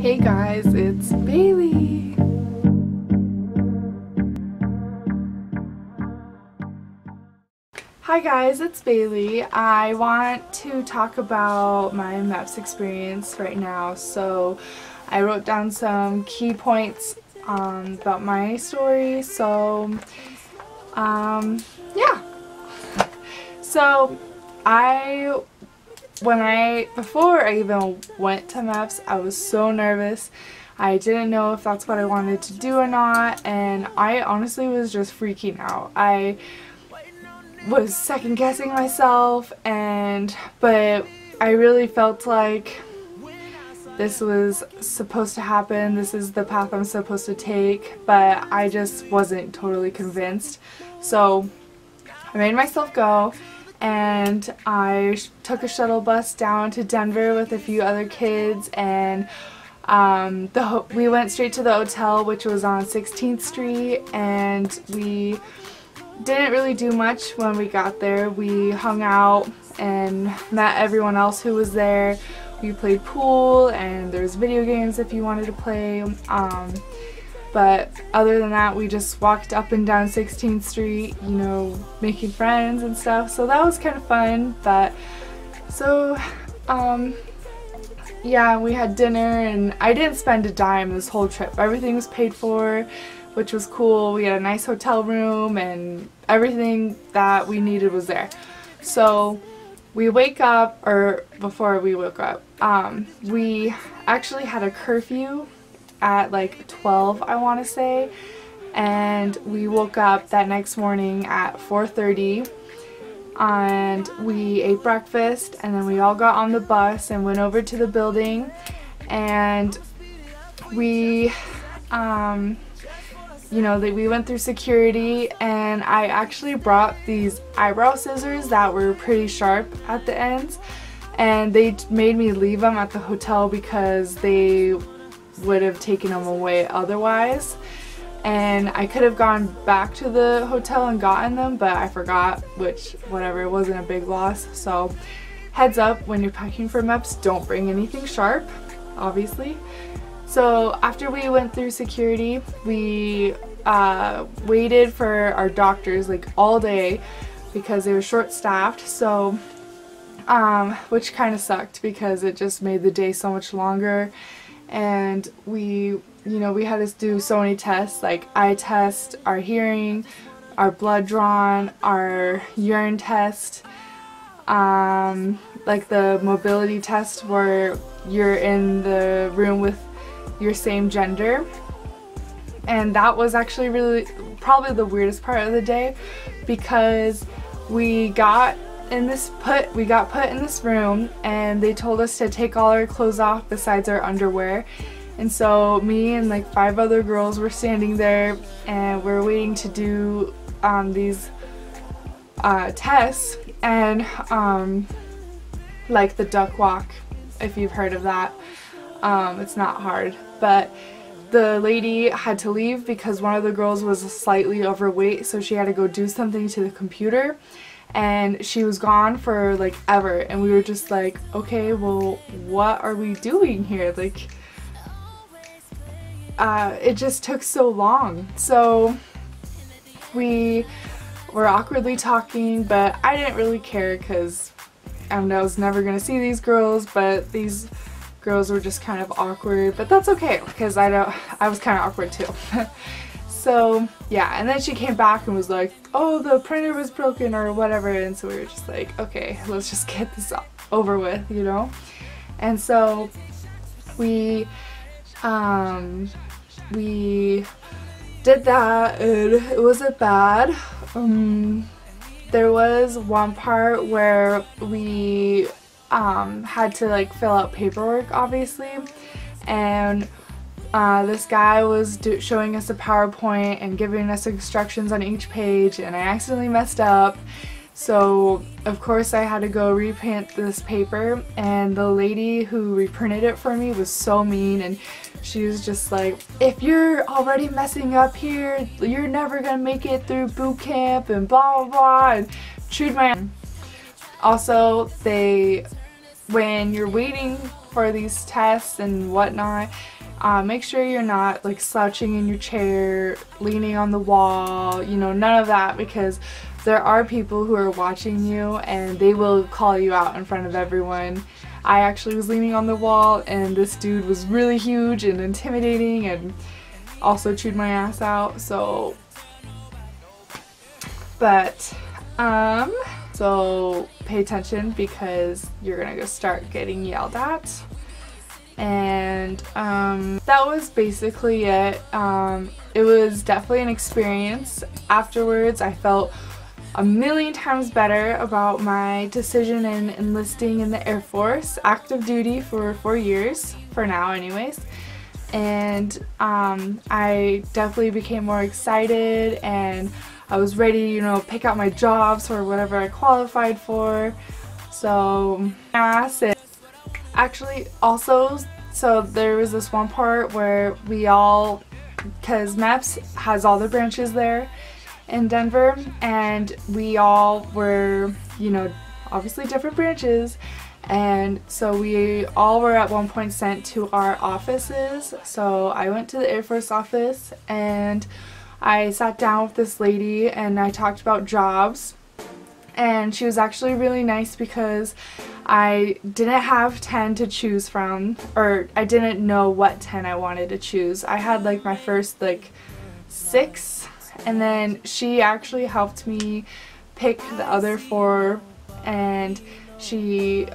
Hey guys, it's Bailey. Hi guys, it's Bailey. I want to talk about my MEPS experience right now. So I wrote down some key points about my story. So yeah. So before I even went to MEPS, I was so nervous. I didn't know if that's what I wanted to do or not, and I honestly was just freaking out. I was second guessing myself, but I really felt like this was supposed to happen. This is the path I'm supposed to take, but I just wasn't totally convinced. So I made myself go, and I took a shuttle bus down to Denver with a few other kids, and we went straight to the hotel, which was on 16th Street, and we didn't really do much when we got there. We hung out and met everyone else who was there. We played pool, and there's video games if you wanted to play. But other than that, we just walked up and down 16th Street, you know, making friends and stuff. So that was kind of fun. Yeah, we had dinner, and I didn't spend a dime this whole trip. Everything was paid for, which was cool. We had a nice hotel room, and everything that we needed was there. So we wake up, or before we woke up, we actually had a curfew at like 12, I want to say, and we woke up that next morning at 4:30, and we ate breakfast, and then we all got on the bus and went over to the building, and we we went through security, and I actually brought these eyebrow scissors that were pretty sharp at the ends, and they made me leave them at the hotel because they would have taken them away otherwise. And I could have gone back to the hotel and gotten them, but I forgot, which, whatever, it wasn't a big loss. So heads up, when you're packing for MEPS, don't bring anything sharp, obviously. So after we went through security, we waited for our doctors like all day because they were short-staffed. So which kind of sucked because it just made the day so much longer. And we had to do so many tests, like eye test, our hearing, our blood drawn, our urine test, like the mobility test where you're in the room with your same gender. And that was actually probably the weirdest part of the day, because we got put in this room, and they told us to take all our clothes off besides our underwear. And so me and like 5 other girls were standing there, and we're waiting to do these tests, and like the duck walk, if you've heard of that. It's not hard, but the lady had to leave because one of the girls was slightly overweight, so she had to go do something to the computer, and she was gone for like ever, and we were just like, okay, well, what are we doing here? Like, it just took so long. So we were awkwardly talking, but I didn't really care because I was never gonna see these girls, but these girls were just kind of awkward, but that's okay because I was kind of awkward too. So yeah, and then she came back and was like, oh, the printer was broken or whatever, and so we were just like, okay, let's just get this over with, you know. And so we did that, and it wasn't bad. There was one part where we had to like fill out paperwork, obviously, and this guy was showing us a PowerPoint and giving us instructions on each page, and I accidentally messed up. So of course I had to go reprint this paper, and the lady who reprinted it for me was so mean, and she was just like, if you're already messing up here, you're never gonna make it through boot camp, and blah blah blah, and chewed my. Also, when you're waiting for these tests and whatnot, make sure you're not like slouching in your chair, leaning on the wall, you know, none of that, because there are people who are watching you and they will call you out in front of everyone. I actually was leaning on the wall and this dude was really huge and intimidating and also chewed my ass out, so so pay attention because you're gonna go start getting yelled at. And that was basically it. It was definitely an experience. Afterwards I felt a million times better about my decision in enlisting in the Air Force, active duty for 4 years, for now anyways. And I definitely became more excited and I was ready, you know, pick out my jobs for whatever I qualified for. So actually also, so there was this one part where we all, because MEPS has all the branches there in Denver, and we all were, you know, obviously different branches, and so we all were at one point sent to our offices. So I went to the Air Force office and I sat down with this lady and I talked about jobs, and she was actually really nice because I didn't have 10 to choose from, or I didn't know what 10 I wanted to choose. I had like my first like 6, and then she actually helped me pick the other 4, and she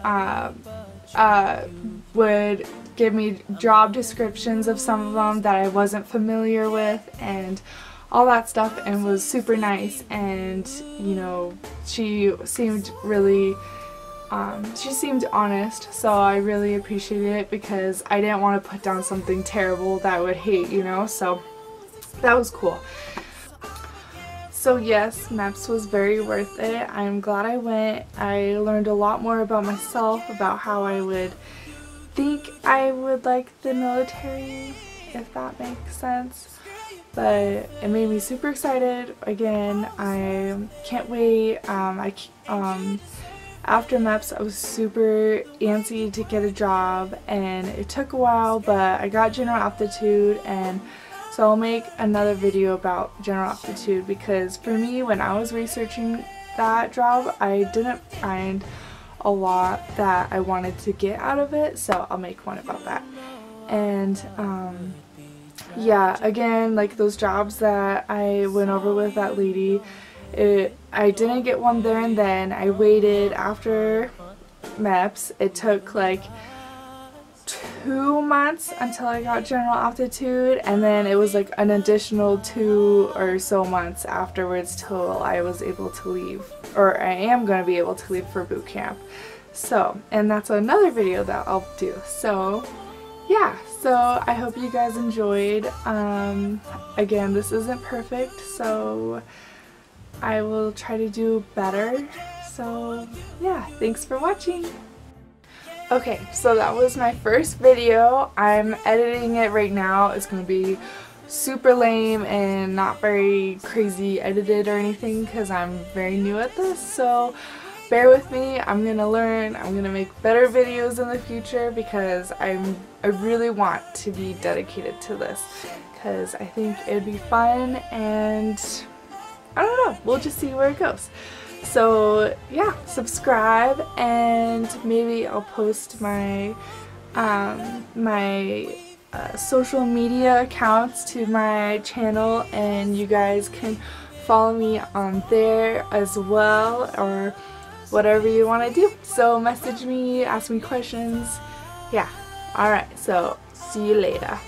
would give me job descriptions of some of them that I wasn't familiar with and all that stuff, and was super nice. And you know, she seemed really she seemed honest, so I really appreciated it because I didn't want to put down something terrible that I would hate, you know, so that was cool. So yes, MEPS was very worth it. I'm glad I went. I learned a lot more about myself, about how I would think I would like the military, if that makes sense. But it made me super excited. Again, I can't wait. After MEPS, I was super antsy to get a job, and it took a while, but I got general aptitude, and so I'll make another video about general aptitude, because for me, when I was researching that job, I didn't find a lot that I wanted to get out of it, so I'll make one about that. And yeah, again, like those jobs that I went over with that lady, I didn't get one there and then. I waited after MEPS. It took like 2 months until I got general aptitude, and then it was like an additional 2 or so months afterwards till I was able to leave, or I am going to be able to leave for boot camp. So, and that's another video that I'll do. So yeah, so I hope you guys enjoyed. Again, this isn't perfect, so I will try to do better. So yeah, thanks for watching. Okay, so that was my first video. I'm editing it right now. It's going to be super lame and not very crazy edited or anything because I'm very new at this, so bear with me. I'm going to learn. I'm going to make better videos in the future because I really want to be dedicated to this because I think it'd be fun, and I don't know, we'll just see where it goes. So yeah, subscribe, and maybe I'll post my social media accounts to my channel, and you guys can follow me on there as well, or whatever you want to do. So message me, ask me questions. Yeah, alright, so see you later.